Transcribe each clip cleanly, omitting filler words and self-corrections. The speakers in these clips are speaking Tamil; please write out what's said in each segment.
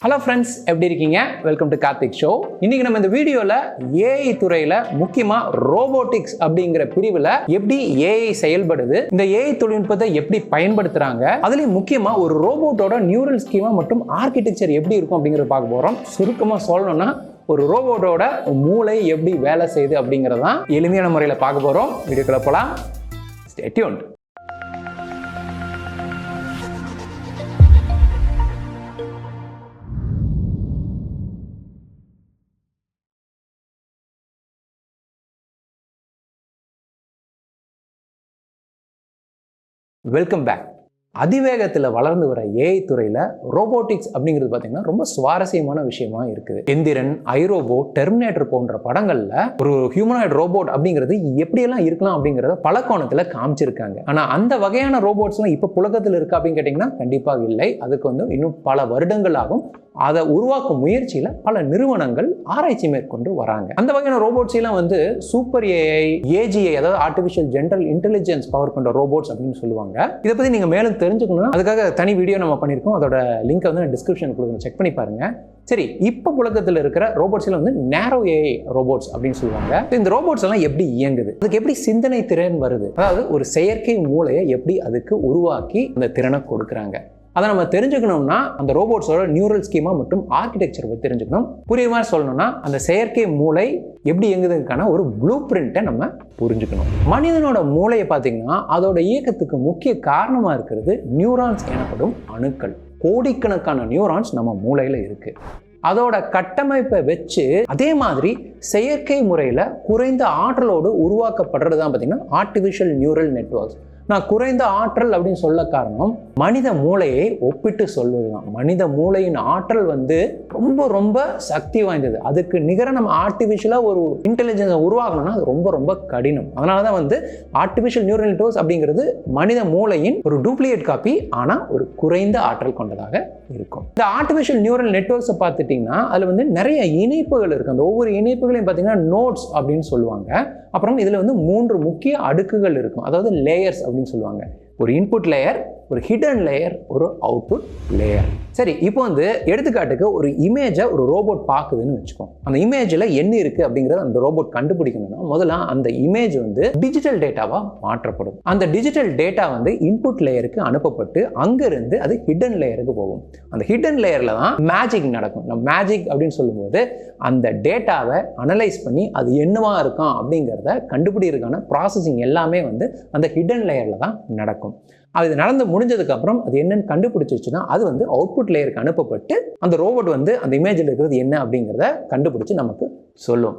ஹலோ ஃப்ரெண்ட்ஸ், எப்படி இருக்கீங்க? Welcome to Karthik show. இன்னைக்கு நம்ம இந்த வீடியோவில் ஏஐ துறையில் முக்கியமாக ரோபோட்டிக்ஸ் அப்படிங்கிற பிரிவில் எப்படி ஏஐ செயல்படுது, இந்த ஏஐ தொழில்நுட்பத்தை எப்படி பயன்படுத்துகிறாங்க, அதுலேயும் முக்கியமாக ஒரு ரோபோட்டோட நியூரல் ஸ்கீமா மற்றும் ஆர்கிடெக்சர் எப்படி இருக்கும் அப்படிங்கிறத பார்க்க போகிறோம். சுருக்கமாக சொல்லணும்னா ஒரு ரோபோட்டோட மூளை எப்படி வேலை செய்யுது அப்படிங்கிறதான் எளிமையான முறையில் பார்க்க போகிறோம். வீடியோக்குள்ள போகலாம். Stay tuned. Welcome back. அதிவேகத்தில் வளர்ந்து வர ஏஐ துறையில் ரோபோட்டிக்ஸ் அப்படிங்கிறது பார்த்தீங்கன்னா ரொம்ப சுவாரஸ்யமான விஷயமா இருக்குது. எந்திரன், ஐரோபோ, டெர்மினேட்டர் போன்ற படங்களில் ஒரு ஹியூமனாய்டு ரோபோட் அப்படிங்கிறது எப்படியெல்லாம் இருக்கலாம் அப்படிங்கிறத பல கோணத்தில் காமிச்சிருக்காங்க. ஆனால் அந்த வகையான ரோபோட்ஸ்லாம் இப்போ புழக்கத்தில் இருக்கா அப்படின்னு கேட்டிங்கன்னா கண்டிப்பாக இல்லை. அதுக்கு இன்னும் பல வருடங்கள் ஆகும். அதை உருவாக்கும் முயற்சியில் பல நிறுவனங்கள் ஆராய்ச்சி மேற்கொண்டு வராங்க. அந்த வகையான ரோபோட்ஸ் எல்லாம் சூப்பர் ஏஐ, ஏஜிஐ, அதாவது ஆர்டிஃபிஷியல் ஜெனரல் இன்டெலிஜென்ஸ் பவர் கொண்ட ரோபோட்ஸ் அப்படின்னு சொல்லுவாங்க. இதை பற்றி நீங்கள் மேலும் தெரிஞ்சுக்கணும்னா அதுக்காக தனி வீடியோ நம்ம பண்ணியிருக்கோம். அதோட லிங்கை நான் டிஸ்கிரிப்ஷன் கொடுக்குறேன், செக் பண்ணி பாருங்க. சரி, இப்போ புழக்கத்தில் இருக்கிற ரோபோட்ஸ் எல்லாம் நேரோ ஏஐ ரோபோட்ஸ் அப்படின்னு சொல்லுவாங்க. இந்த ரோபோட்ஸ் எல்லாம் எப்படி இயங்குது, அதுக்கு எப்படி சிந்தனை திறன் வருது, அதாவது ஒரு செயற்கை மூளையை எப்படி அதுக்கு உருவாக்கி அந்த திறனை கொடுக்குறாங்க, அதை நம்ம தெரிஞ்சுக்கணும்னா அந்த ரோபோட்ஸோட நியூரல் ஸ்கீமா மற்றும் ஆர்கிடெக்சர் பற்றி தெரிஞ்சுக்கணும். புரியுற மாதிரி சொல்லணும்னா அந்த செயற்கை மூளை எப்படி இயங்குறதுக்கான ஒரு ப்ளூ பிரிண்ட்டை நம்ம புரிஞ்சுக்கணும். மனிதனோட மூளையை பார்த்தீங்கன்னா அதோட இயக்கத்துக்கு முக்கிய காரணமாக இருக்கிறது நியூரான்ஸ் எனப்படும் அணுக்கள். கோடிக்கணக்கான நியூரான்ஸ் நம்ம மூளையில் இருக்கு. அதோட கட்டமைப்பை வச்சு அதே மாதிரி செயற்கை முறையில் குறைந்த ஆற்றலோடு உருவாக்கப்படுறது தான் பார்த்தீங்கன்னா ஆர்டிஃபிஷியல் நியூரல் நெட்வொர்க்ஸ். நான் குறைந்த ஆற்றல் அப்படின்னு சொல்ல காரணம் மனித மூளையை ஒப்பிட்டு சொல்வதுதான். மனித மூளையின் ஆற்றல் ரொம்ப ரொம்ப சக்தி வாய்ந்தது. அதுக்கு நிகர நம்ம ஆர்டிஃபிஷியலாக ஒரு இன்டெலிஜென்ஸை உருவாக்கணும்னா அது ரொம்ப ரொம்ப கடினம். அதனால தான் ஆர்டிஃபிஷியல் நியூரல் நெட்வொர்க்ஸ் அப்படிங்கிறது மனித மூளையின் ஒரு டூப்ளிகேட் காப்பி, ஆனால் ஒரு குறைந்த ஆற்றல் கொண்டதாக இருக்கும். இந்த ஆர்டிஃபிஷியல் நியூரல் நெட்வொர்க்ஸை பார்த்துட்டிங்கன்னா அதில் நிறைய இணைப்புகள் இருக்குது. அந்த ஒவ்வொரு இணைப்புகளையும் பார்த்தீங்கன்னா நோட்ஸ் அப்படின்னு சொல்லுவாங்க. அப்புறம் இதில் 3 முக்கிய அடுக்குகள் இருக்கும், அதாவது லேயர்ஸ் அப்படின்னு சொல்லுவாங்க. ஒரு இன்புட் லேயர், ஒரு ஹிடன் லேயர், ஒரு அவுட்புட் லேயர். சரி, இப்போ எடுத்துக்காட்டுக்கு ஒரு இமேஜை ஒரு ரோபோட் பார்க்குதுன்னு வச்சுக்கோம். அந்த இமேஜில் என்ன இருக்குது அப்படிங்கிறத அந்த ரோபோட் கண்டுபிடிக்கணும்னா முதல்ல அந்த இமேஜ் டிஜிட்டல் டேட்டாவாக மாற்றப்படும். அந்த டிஜிட்டல் டேட்டா இன்புட் லேயருக்கு அனுப்பப்பட்டு அங்கிருந்து அது ஹிடன் லேயருக்கு போகும். அந்த ஹிடன் லேயரில் தான் மேஜிக் நடக்கும். நம்ம மேஜிக் அப்படின்னு சொல்லும்போது அந்த டேட்டாவை அனலைஸ் பண்ணி அது என்னவா இருக்கும் அப்படிங்கிறத கண்டுபிடிக்கிறதுக்கான ப்ராசஸிங் எல்லாமே அந்த ஹிடன் லேயரில் தான் நடக்கும். அது நடந்து முடிஞ்சதுக்கப்புறம் அது என்னன்னு கண்டுபிடிச்சிச்சுன்னா அது அவுட்புட் லேயருக்கு அனுப்பப்பட்டு அந்த ரோபோட் அந்த இமேஜில் இருக்கிறது என்ன அப்படிங்கிறத கண்டுபிடிச்சு நமக்கு சொல்லும்.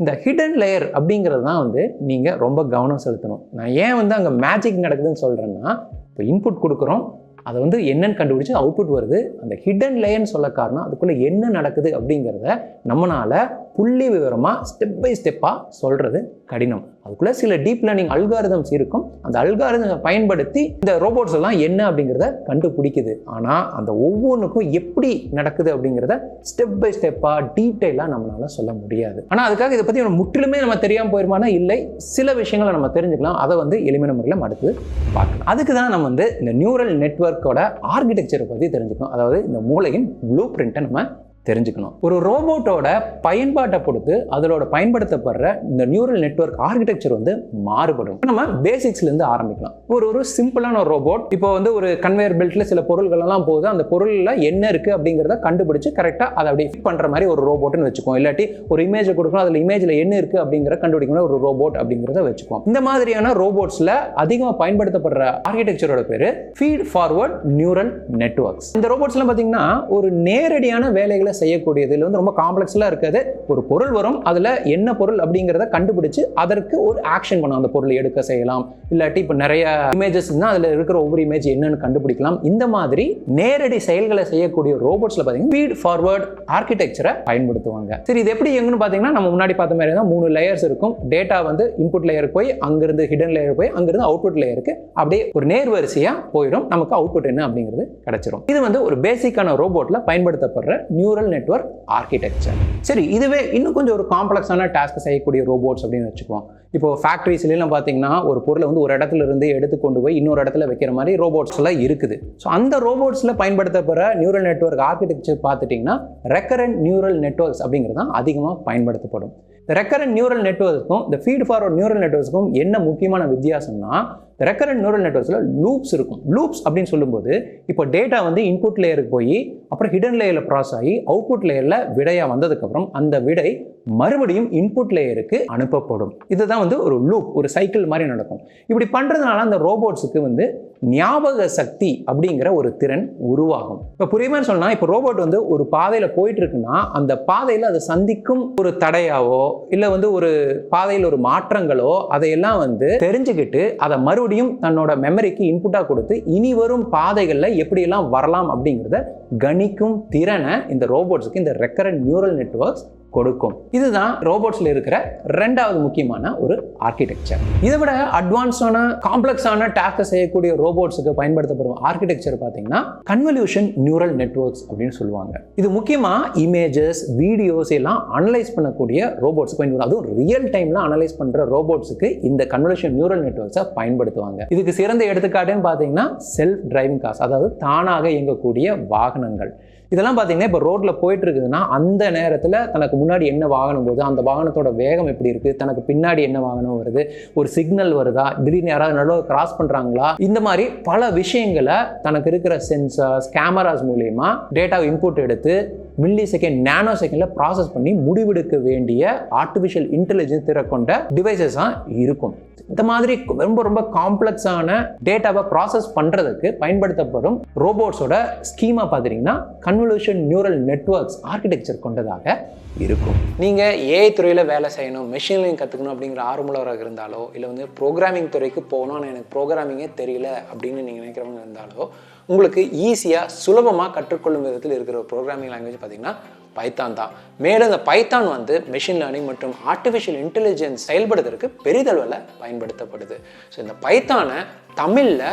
இந்த ஹிடன் லேயர் அப்படிங்கிறது தான் நீங்கள் ரொம்ப கவனம் செலுத்தணும். நான் ஏன் அங்கே மேஜிக் நடக்குதுன்னு சொல்கிறேன்னா, இப்போ இன்புட் கொடுக்குறோம், அதை என்னன்னு கண்டுபிடிச்சு அவுட்புட் வருது. அந்த ஹிடன் லேயர்னு சொல்ல காரணம் அதுக்குள்ளே என்ன நடக்குது அப்படிங்கிறத நம்மளால் புள்ளி விவரமாக ஸ்டெப் பை ஸ்டெப்பாக சொல்கிறது கடினம். அதுக்குள்ளே சில டீப் லேர்னிங் அல்காரிதம்ஸ் இருக்கும். அந்த அல்காரிதம் பயன்படுத்தி இந்த ரோபோட்ஸ் எல்லாம் என்ன அப்படிங்கிறத கண்டுபிடிக்குது. ஆனால் அந்த ஒவ்வொன்றுக்கும் எப்படி நடக்குது அப்படிங்கிறத ஸ்டெப் பை ஸ்டெப்பாக டீட்டெயிலாக நம்மளால சொல்ல முடியாது. ஆனால் அதுக்காக இதை பற்றி முற்றிலுமே நம்ம தெரியாமல் போயிருமானா இல்லை, சில விஷயங்களை நம்ம தெரிஞ்சுக்கலாம். அதை எளிமையான முறையில் நம்ம அடுத்து பார்க்கலாம். அதுக்கு தான் நம்ம இந்த நியூரல் நெட்வொர்க்கோட ஆர்கிடெக்சரை பற்றி தெரிஞ்சுக்கணும். அதாவது இந்த மூளையின் ப்ளூ பிரிண்ட்டை நம்ம தெரிஞ்சுக்கணும். ஒரு ரோபோட்டோட பயன்பாட்டை பொறுத்து அதோட பயன்படுத்தப்படுற இந்த நியூரல் நெட்வொர்க் ஆர்கிடெக்சர் மாறுபடும். நம்ம பேசிக்ஸ்ல இருந்து ஆரம்பிக்கலாம். ஒரு சிம்பிளான ஒரு ரோபோட் இப்போ ஒரு கன்வேயர் பெல்ட்ல சில பொருட்கள் எல்லாம் போகுது. அந்த பொருள்ல என்ன இருக்கு அப்படிங்கிறத கண்டுபிடிச்சு கரெக்டா அதை அப்படியே ஃபிட் பண்ற மாதிரி ஒரு ரோபோட்னு வச்சுக்கோம். இல்லாட்டி ஒரு இமேஜை கொடுக்கணும், அதுல இமேஜ்ல என்ன இருக்கு அப்படிங்கிற கண்டுபிடிக்கணும் ஒரு ரோபோட் அப்படிங்கிறத வச்சுக்கோம். இந்த மாதிரியான ரோபோட்ஸ்ல அதிகமாக பயன்படுத்தப்படுற ஆர்கிடெக்சரோட பேரு ஃபீட் ஃபார்வர்ட் நியூரல் நெட்வொர்க்ஸ். இந்த ரோபோட்ஸ் எல்லாம் பாத்தீங்கன்னா ஒரு நேரடியான வேலைகளை செய்யக்கூடியது. இதுல ரொம்ப காம்ப்ளெக்ஸ்லாம் இருக்காது. ஒரு பொருள் வரும், அதுல என்ன பொருள் அப்படிங்கிறத கண்டுபிடிச்சு அதற்கு ஒரு ஆக்ஷன் பண்ணும். அந்த பொருளை எடுக்க செய்யலாம், இல்லாட்டி இப்போ நிறைய இமேஜஸ் அதுல இருக்கிற ஒவ்வொரு இமேஜ் என்னன்னு கண்டுபிடிக்கலாம். இந்த மாதிரி நேரடி செயல்களை செய்யக்கூடிய ரோபோட்ஸ்ல பாத்தீங்கன்னா ஃபீட் ஃபார்வர்ட் ஆர்கிடெக்சரை பயன்படுத்துவாங்க. சரி, இது எப்படி எங்கன்னு பாத்தீங்கன்னா நம்ம முன்னாடி பார்த்த மாதிரி தான் 3 லேயர்ஸ் இருக்கும். டேட்டா இன்புட் லேயருக்கு போய் அங்கிருந்து ஹிடன் லேயர் போய் அங்கிருந்து அவுட்புட் லேயருக்கு அப்படியே ஒரு நேர் வரிசையா போயிடும். நமக்கு அவுட்புட் என்ன அப்படிங்கிறது கிடைச்சிரும். இது ஒரு பேசிக்கான ரோபோட்ல பயன்படுத்தப்படுற நியூரல் நியூரல் நெட்வொர்க் ஆர்கிடெக்சர். சரி, இதுவே இன்னும் கொஞ்சம் ஒரு காம்ப்ளெக்ஸான டாஸ்க் செய்யக்கூடிய ரோபோட்ஸ் அப்படின்னு வச்சுக்குவோம். இப்போ ஃபேக்ட்ரிஸ்லாம் பார்த்தீங்கன்னா ஒரு பொருளை வந்து ஒரு இடத்துல இருந்து எடுத்து கொண்டு போய் இன்னொரு இடத்துல வைக்கிற மாதிரி ரோபோட்ஸ் எல்லாம் இருக்குது. ஸோ அந்த ரோபோட்ஸில் பயன்படுத்தப்படுற நியூரல் நெட்வொர்க் ஆர்கிடெக்சர் பார்த்துட்டிங்கன்னா ரெக்கரண்ட் நியூரல் நெட்வொர்க்ஸ் அப்படிங்கிறது தான் அதிகமாக பயன்படுத்தப்படும். இந்த ரெக்கரண்ட் நியூரல் நெட்வொர்க்கும் இந்த ஃபீட் ஃபார்வர்ட் நியூரல் நெட்வொர்க்ஸுக்கும் என்ன முக்கியமான வித்தியாசம்னா, ரெக்கரண்ட் நியூரல் நெட்வொர்க்ஸில் லூப்ஸ் இருக்கும். லூப்ஸ் அப்படின்னு சொல்லும்போது இப்போ டேட்டா வந்து இன்புட் லேயருக்கு போய் அப்புறம் ஹிடன் லேயரில் ப்ராசஸ் ஆகி அவுட்புட் லேயரில் விடையாக வந்ததுக்கப்புறம் அந்த விடை மறுபடியும் இன்புட் லேயருக்கு அனுப்பப்படும். இதுதான் வந்து ஒரு லூப், ஒரு சைக்கிள் மாதிரி நடக்கும். இப்படி பண்ணுறதுனால அந்த ரோபோட்ஸுக்கு வந்து ஞாபக சக்தி அப்படிங்கிற ஒரு திறன் உருவாகும். இப்போ புரியுமே சொன்னால், இப்போ ரோபோட் வந்து ஒரு பாதையில் போயிட்டு இருக்குன்னா அந்த பாதையில் அதை சந்திக்கும் ஒரு தடையாவோ இல்லை வந்து ஒரு பாதையில் ஒரு மாற்றங்களோ அதையெல்லாம் வந்து தெரிஞ்சுக்கிட்டு அதை மறுபடியும் தன்னோட மெமரிக்கு இன்புட்டாக கொடுத்து இனி வரும் பாதைகளில் எப்படியெல்லாம் வரலாம் அப்படிங்கிறத கணிக்கும் திறனை இந்த ரோபோட்ஸுக்கு இந்த ரெக்கரண்ட் நியூரல் நெட்வொர்க்ஸ் கொடுக்கும். இதுதான் ரோபோட்ஸ்ல இருக்கிற ரெண்டாவது முக்கியமான ஒரு ஆர்கிடெக்சர். இதை விட அட்வான்ஸான காம்ப்ளெக்ஸான டாஸ்க் செய்யக்கூடிய ரோபோட்ஸுக்கு பயன்படுத்தப்படும் ஆர்கிடெக்சர் பார்த்தீங்கன்னா கன்வல்யூஷன் நியூரல் நெட்வொர்க்ஸ் அப்படின்னு சொல்லுவாங்க. இது முக்கியமா இமேஜஸ், வீடியோஸ் எல்லாம் அனலைஸ் பண்ணக்கூடிய ரோபோட்ஸ்க்கு பயன்படுத்தும். அதுவும் ரியல் டைம்ல அனலைஸ் பண்ற ரோபோட்ஸுக்கு இந்த கன்வல்யூஷன் நியூரல் நெட்வொர்க்ஸை பயன்படுத்துவாங்க. இதுக்கு சிறந்த எடுத்துக்காட்டுன்னு பார்த்தீங்கன்னா செல்ஃப் டிரைவிங் கார்ஸ், அதாவது தானாக இயங்கக்கூடிய வாகனங்கள். இதெல்லாம் பார்த்தீங்கன்னா இப்போ ரோட்டில் போயிட்டு இருக்குதுன்னா அந்த நேரத்தில் தனக்கு முன்னாடி என்ன வாகனம் போகுது, அந்த வாகனத்தோட வேகம் எப்படி இருக்குது, தனக்கு பின்னாடி என்ன வாகனம் வருது, ஒரு சிக்னல் வருதா, திடீர்னு யாராவது நடுவில் கிராஸ் பண்ணுறாங்களா, இந்த மாதிரி பல விஷயங்களை தனக்கு இருக்கிற சென்சார்ஸ், கேமராஸ் மூலமா டேட்டாவை இன்புட் எடுத்து மில்லி செகண்ட், நானோ செகண்டில் ப்ராசஸ் பண்ணி முடிவெடுக்க வேண்டிய ஆர்டிஃபிஷியல் இன்டெலிஜென்ஸ் திற கொண்ட டிவைசஸாக இருக்கும். இந்த மாதிரி ரொம்ப ரொம்ப காம்ப்ளெக்ஸான டேட்டாவை ப்ராசஸ் பண்ணுறதுக்கு பயன்படுத்தப்படும் ரோபோட்ஸோட ஸ்கீமா பார்த்துட்டிங்கன்னா கன்வல்யூஷன் நியூரல் நெட்வொர்க்ஸ் ஆர்கிடெக்சர் கொண்டதாக இருக்கும். நீங்கள் ஏஐ துறையில் வேலை செய்யணும், மெஷின் லேர்னிங் கற்றுக்கணும் அப்படிங்கிற ஆர்வலராக இருந்தாலோ, இல்லை வந்து ப்ரோக்ராமிங் துறைக்கு போகணும், ஆனால் எனக்கு ப்ரோக்ராமிங்கே தெரியல அப்படின்னு நீங்கள் நினைக்கிறவங்க இருந்தாலோ, உங்களுக்கு ஈஸியாக சுலபமாக கற்றுக்கொள்ளும் விதத்தில் இருக்கிற ஒரு ப்ரோக்ராமிங் லாங்குவேஜ் பார்த்தீங்கன்னா பைத்தான் தான். மேலும் இந்த பைத்தான் வந்து மெஷின் லேர்னிங் மற்றும் ஆர்டிஃபிஷியல் இன்டெலிஜென்ஸ் செயல்படுத்துறதுக்கு பெரிதளவில் பயன்படுத்தப்படுது. ஸோ இந்த பைத்தானை தமிழில்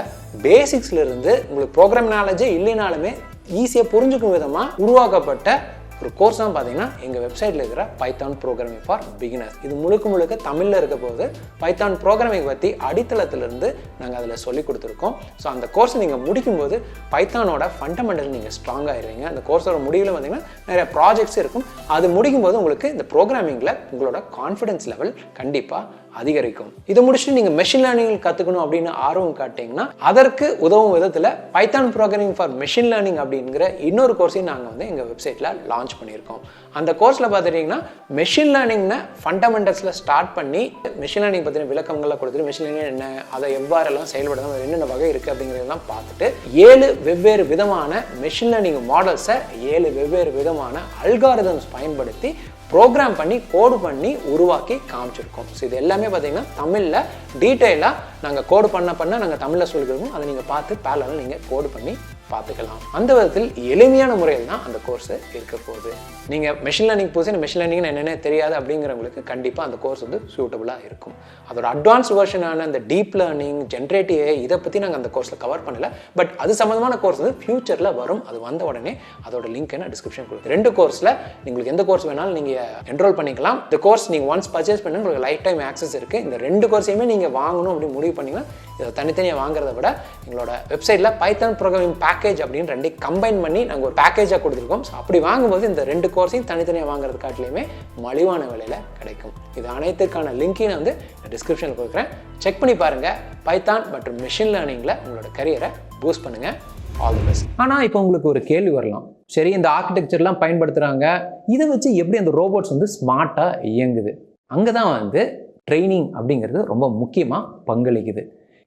பேசிக்ஸ்லேருந்து உங்களுக்கு ப்ரோக்ராம் நாலேஜே இல்லைனாலுமே ஈஸியாக புரிஞ்சுக்கும் விதமாக உருவாக்கப்பட்ட ஒரு கோர்ஸ் தான் பார்த்தீங்கன்னா எங்கள் வெப்சைட்டில் இருக்கிற பைத்தான் ப்ரோக்ராமிங் ஃபார் பிகினர்ஸ். இது முழுக்க தமிழில் இருக்க போது பைத்தான் ப்ரோக்ராமிங் பற்றி அடித்தளத்திலிருந்து நாங்கள் அதில் சொல்லிக் கொடுத்துருக்கோம். ஸோ அந்த கோர்ஸை நீங்கள் முடிக்கும்போது பைத்தானோட ஃபண்டமெண்டல் நீங்கள் ஸ்ட்ராங் ஆகிடுவீங்க. அந்த கோர்ஸோட முடிவில் பார்த்தீங்கன்னா நிறைய ப்ராஜெக்ட்ஸ் இருக்கும். அது முடிக்கும்போது உங்களுக்கு இந்த ப்ரோக்ராமிங்கில் உங்களோட கான்ஃபிடன்ஸ் லெவல் கண்டிப்பாக அதிகரிக்கும். இதை முடிச்சுட்டு நீங்கள் மெஷின் லேர்னிங் கற்றுக்கணும் அப்படின்னு ஆர்வம் காட்டிங்கன்னா அதற்கு உதவும் விதத்தில் Python programming for machine learning அப்படிங்கிற இன்னொரு கோர்ஸையும் நாங்கள் வந்து எங்கள் வெப்சைட்டில் லான்ச் பண்ணியிருக்கோம். அந்த கோர்ஸில் பார்த்துட்டிங்கன்னா மெஷின் லேர்னிங்னு ஃபண்டமெண்டல்ஸில் ஸ்டார்ட் பண்ணி மெஷின் லேர்னிங் பற்றின விளக்கங்கள்லாம் கொடுத்துட்டு மெஷின் லேர்னிங் என்ன, அதை எவ்வாறெல்லாம் செயல்படுத்தணும், என்னென்ன வகை இருக்குது அப்படிங்கிறதெல்லாம் பார்த்துட்டு 7 வெவ்வேறு விதமான மெஷின் லேர்னிங் மாடல்ஸை 7 வெவ்வேறு விதமான அல்காரிதம்ஸ் பயன்படுத்தி ப்ரோக்ராம் பண்ணி கோடு பண்ணி உருவாக்கி காமிச்சிருக்கோம். ஸோ இது எல்லாமே பார்த்தீங்கன்னா தமிழில் டீட்டெயிலாக நாங்கள் கோடு பண்ண நாங்கள் தமிழில் சொல்லிக்கிறோம். அதை நீங்கள் பார்த்து பேரலாக நீங்கள் கோடு பண்ணி பார்த்துக்கலாம். அந்த விதத்தில் எளிமையான முறையில் தான் அந்த கோர்ஸ் இருக்க போகுது. நீங்கள் மெஷின் லேர்னிங் புதுசு மெஷின் லேர்னிங் என்னென்ன தெரியாது அப்படிங்கிறவங்களுக்கு கண்டிப்பாக அந்த கோர்ஸ் வந்து சூட்டபுளாக இருக்கும். அதோட அட்வான்ஸ் வெர்ஷனான அந்த டீப் லேர்னிங், ஜென்ரேட்டிவ் ஏஐ இதை பற்றி நாங்கள் அந்த கோர்ஸில் கவர் பண்ணல. பட் அது சம்மந்தமான கோர்ஸ் வந்து ஃபியூச்சரில் வரும். அது வந்த உடனே அதோட லிங்க் என்ன டிஸ்கிரிப்ஷன் கொடுக்கும். 2 கோர்ஸில் உங்களுக்கு எந்த கோர்ஸ் வேணாலும் நீங்கள் என்ரோல் பண்ணிக்கலாம். இந்த கோர்ஸ் நீங்கள் ஒன்ஸ் பர்ச்சேஸ் பண்ணி உங்களுக்கு லைஃப் டைம் ஆக்சஸ் இருக்குது. இந்த 2 கோர்ஸையுமே நீங்கள் வாங்கணும் அப்படின்னு முடிவு பண்ணிங்கன்னா இதை தனித்தனியாக வாங்குறத விட எங்களோட வெப்சைட்டில் பைத்தான் ப்ரோக்ராமிங் பேக்கேஜ் அப்படின்னு 2 கம்பைன் பண்ணி நாங்கள் ஒரு பேக்கேஜாக கொடுத்துருக்கோம். ஸோ அப்படி வாங்கும்போது இந்த 2 கோர்ஸையும் தனித்தனியாக வாங்குறது காட்டிலையுமே மலிவான விலையில் கிடைக்கும். இது அனைத்துக்கான லிங்கையும் நான் வந்து டிஸ்கிரிப்ஷனில் கொடுக்குறேன். செக் பண்ணி பாருங்கள். பைத்தான் மற்றும் மெஷின் லேர்னிங்கில் உங்களோட கரியரை பூஸ்ட் பண்ணுங்கள். All the best. ஆனால் இப்போ உங்களுக்கு ஒரு கேள்வி வரலாம், சரி இந்த ஆர்கிடெக்சர்லாம் பயன்படுத்துகிறாங்க, இதை வச்சு எப்படி அந்த ரோபோட்ஸ் வந்து ஸ்மார்ட்டாக இயங்குது? அங்கே தான் வந்து ட்ரைனிங் அப்படிங்கிறது ரொம்ப முக்கியமாக பங்களிக்குது.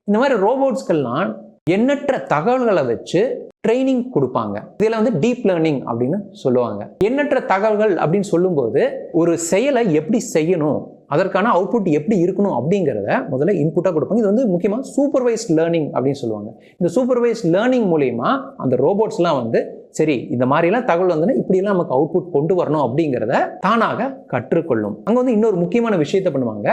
இந்த மாதிரி ரோபோட்ஸ்கள்லாம் எண்ணற்ற தகவல்களை வச்சு ட்ரைனிங் கொடுப்பாங்க. இதில் வந்து டீப் லேர்னிங் அப்படின்னு சொல்லுவாங்க. எண்ணற்ற தகவல்கள் அப்படின்னு சொல்லும்போது ஒரு செயலை எப்படி செய்யணும், அதற்கான அவுட்புட் எப்படி இருக்கணும் அப்படிங்கிறத முதல்ல இன்புட்டாக கொடுப்பாங்க. இது வந்து முக்கியமாக சூப்பர்வைஸ்ட் லேர்னிங் அப்படின்னு சொல்லுவாங்க. இந்த சூப்பர்வைஸ்ட் லேர்னிங் மூலயமா அந்த ரோபோட்ஸ்லாம் வந்து சரி இந்த மாதிரிலாம் தகவல் வந்து இப்படிலாம் நமக்கு அவுட்புட் கொண்டு வரணும் அப்படிங்கிறத தானாக கற்றுக்கொள்ளும். அங்கே வந்து இன்னொரு முக்கியமான விஷயத்தை பண்ணுவாங்க.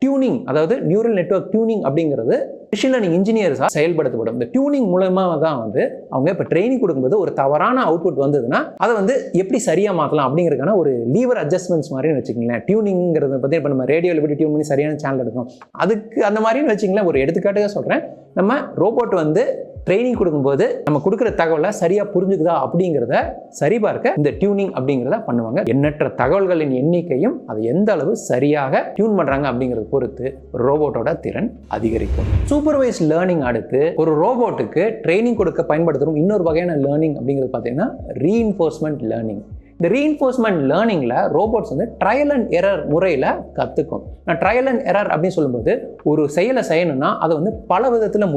டியூனிங், அதாவது நியூரல் நெட்வொர்க் டியூனிங் அப்படிங்கிறது மிஷின் லேர்னிங் இன்ஜினியர்ஸாக செயல்படுத்தப்படும். இந்த டியூனிங் மூலமாக தான் வந்து அவங்க இப்போ ட்ரைனிங் கொடுக்கும்போது ஒரு தவறான அவுட்புட் வந்ததுன்னா அதை வந்து எப்படி சரியாக மாற்றலாம் அப்படிங்கிறதுக்கான ஒரு லீவர் அட்ஜஸ்ட்மெண்ட்ஸ் மாதிரின்னு வச்சுக்கங்களேன். டியூனிங்கிறத பற்றி இப்போ நம்ம ரேடியோவில் எப்படி டியூன் பண்ணி சரியான சேனல் எடுக்கணும், அதுக்கு அந்த மாதிரின்னு வச்சுங்களேன். ஒரு எடுத்துக்காட்டுக்காக சொல்கிறேன், நம்ம ரோபோட் வந்து ட்ரைனிங் கொடுக்கும்போது நம்ம கொடுக்குற தகவலை சரியாக புரிஞ்சுக்குதா அப்படிங்கிறத சரிபார்க்க இந்த டியூனிங் அப்படிங்கிறத பண்ணுவாங்க. எண்ணற்ற தகவல்களின் எண்ணிக்கையும் அதை எந்த அளவு சரியாக டியூன் பண்ணுறாங்க அப்படிங்கிறத பொறுத்து ஒரு ரோபோட்டோட திறன் அதிகரிக்கும். சூப்பர்வைஸ் லேர்னிங் அடுத்து ஒரு ரோபோட்டுக்கு ட்ரைனிங் கொடுக்க பயன்படுத்துகிறோம் இன்னொரு வகையான லேர்னிங் அப்படிங்கிறது பார்த்தீங்கன்னா ரீஇன்ஃபோர்ஸ்மெண்ட் லேர்னிங். இந்த ரீஇன்ஃபோர்ஸ்மெண்ட் லேர்னிங்கில் ரோபோட்ஸ் வந்து ட்ரையல் அண்ட் எரர் முறையில் கற்றுக்கும். நான் ட்ரையல் அண்ட் எரர் அப்படின்னு சொல்லும்போது ஒரு செயலை செய்யணும்னா அதை வந்து பல விதத்தில்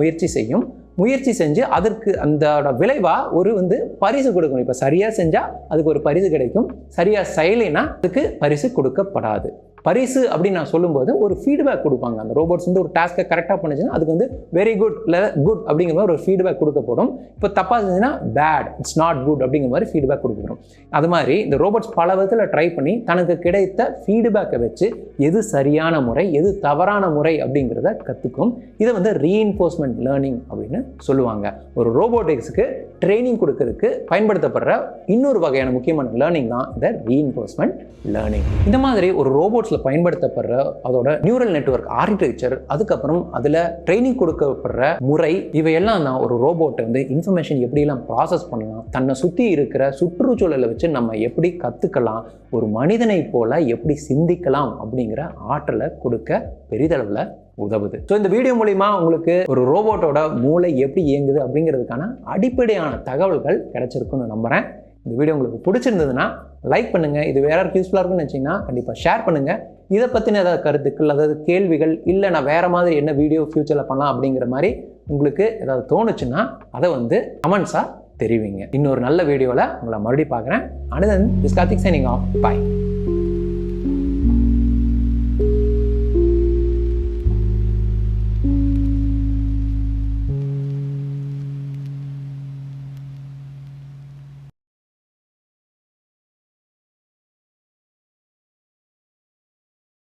முயற்சி செஞ்சு அதற்கு அந்த விளைவாக ஒரு வந்து பரிசு கொடுக்கணும். இப்போ சரியாக செஞ்சால் அதுக்கு ஒரு பரிசு கிடைக்கும், சரியாக செய்யலைன்னா அதுக்கு பரிசு கொடுக்கப்படாது. பரிசு அப்படின்னு நான் சொல்லும்போது ஒரு ஃபீட்பேக் கொடுப்பாங்க. அந்த ரோபோட்ஸ் வந்து ஒரு டாஸ்க்கை கரெக்டாக பண்ணுச்சுன்னா அதுக்கு வந்து வெரி குட் இல்லை குட் அப்படிங்கிற மாதிரி ஒரு ஃபீட்பேக் கொடுக்கப்படும். இப்போ தப்பாக செஞ்சுன்னா பேட், இட்ஸ் நாட் குட் அப்படிங்கிற மாதிரி ஃபீட்பேக் கொடுக்கப்படும். அது மாதிரி இந்த ரோபோட்ஸ் பல விதத்தில் ட்ரை பண்ணி தனக்கு கிடைத்த ஃபீட்பேக்கை வச்சு எது சரியான முறை எது தவறான முறை அப்படிங்கிறத கற்றுக்கும். இதை வந்து ரீஇன்ஃபோர்ஸ்மெண்ட் லேர்னிங் அப்படின்னு சொல்லுவாங்க. ஒரு ரோபோட்டிக்ஸுக்கு ட்ரைனிங் கொடுக்கறதுக்கு பயன்படுத்தப்படுற இன்னொரு வகையான முக்கியமான லேர்னிங் தான் இந்த ரீஇன்ஃபோர்ஸ்மெண்ட் லேர்னிங். இந்த மாதிரி ஒரு ரோபோட்ஸில் பயன்படுத்தப்படுற அதோட நியூரல் நெட்வொர்க் ஆர்கிடெக்சர், அதுக்கப்புறம் அதில் ட்ரைனிங் கொடுக்கப்படுற முறை, இவையெல்லாம் தான் ஒரு ரோபோட்டை வந்து இன்ஃபர்மேஷன் எப்படியெல்லாம் ப்ராசஸ் பண்ணலாம், தன்னை சுற்றி இருக்கிற சுற்றுச்சூழலை வச்சு நம்ம எப்படி கற்றுக்கலாம், ஒரு மனிதனை போல எப்படி சிந்திக்கலாம் அப்படிங்கிற ஆற்றலை கொடுக்க பெரிதளவில் உதவுது. ஸோ இந்த வீடியோ மூலிமா உங்களுக்கு ஒரு ரோபோட்டோட மூளை எப்படி இயங்குது அப்படிங்கிறதுக்கான அடிப்படையான தகவல்கள் கிடைச்சிருக்குன்னு நம்புகிறேன். இந்த வீடியோ உங்களுக்கு பிடிச்சிருந்ததுன்னா லைக் பண்ணுங்கள். இது வேற யாருக்கு யூஸ்ஃபுல்லாக இருக்குன்னு நினச்சிங்கன்னா கண்டிப்பாக ஷேர் பண்ணுங்கள். இதை பற்றின ஏதாவது கருத்துக்கள், அதாவது கேள்விகள், இல்லை நான் வேறு மாதிரி என்ன வீடியோ ஃப்யூச்சரில் பண்ணலாம் அப்படிங்கிற மாதிரி உங்களுக்கு ஏதாவது தோணுச்சுன்னா அதை வந்து கமெண்ட்ஸாக தெரிவிங்க. இன்னொரு நல்ல வீடியோவில் உங்களை மறுபடியும் பார்க்குறேன். அனிதன் is Karthik signing off. Bye.